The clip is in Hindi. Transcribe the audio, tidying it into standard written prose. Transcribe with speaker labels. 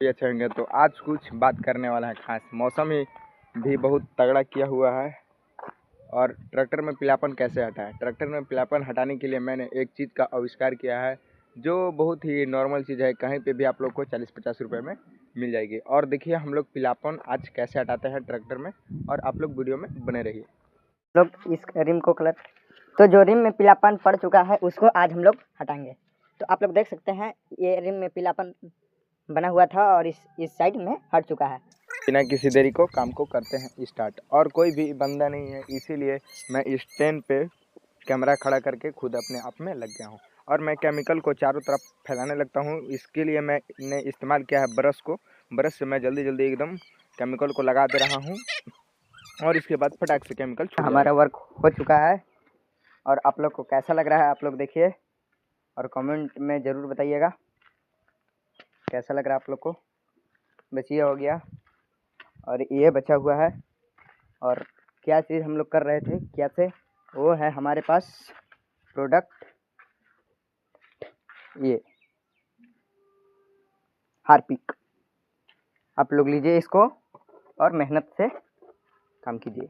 Speaker 1: अच्छे होंगे। तो आज कुछ बात करने वाला है खास। मौसम ही भी बहुत तगड़ा किया हुआ है और ट्रैक्टर में पीलापन कैसे हटाएं। ट्रैक्टर में पीलापन हटाने के लिए मैंने एक चीज़ का आविष्कार किया है जो बहुत ही नॉर्मल चीज़ है, कहीं पे भी आप लोग को 40-50 रुपये में मिल जाएगी। और देखिए हम लोग पीलापन आज कैसे हटाते हैं ट्रैक्टर में, और आप लोग वीडियो में बने रहिए।
Speaker 2: लोग इस रिम को कलर तो जो रिम में पीलापन पड़ चुका है उसको आज हम लोग हटाएंगे। तो आप लोग देख सकते हैं ये रिम में पीलापन बना हुआ था और इस साइड में हट चुका है।
Speaker 1: बिना किसी देरी को काम को करते हैं स्टार्ट। और कोई भी बंदा नहीं है, इसीलिए मैं स्टैंड पे कैमरा खड़ा करके खुद अपने आप में लग गया हूँ और मैं केमिकल को चारों तरफ फैलाने लगता हूँ। इसके लिए मैंने इस्तेमाल किया है ब्रश को। ब्रश से मैं जल्दी जल्दी एकदम केमिकल को लगा दे रहा हूँ और इसके बाद फटाक से केमिकल छूट जाएगा।
Speaker 2: हमारा वर्क हो चुका है और आप लोग को कैसा लग रहा है आप लोग देखिए और कमेंट में ज़रूर बताइएगा कैसा लग रहा है आप लोग को। बस ये हो गया और ये बचा हुआ है। और क्या चीज़ हम लोग कर रहे थे क्या से, वो है हमारे पास प्रोडक्ट ये हार्पिक। आप लोग लीजिए इसको और मेहनत से काम कीजिए।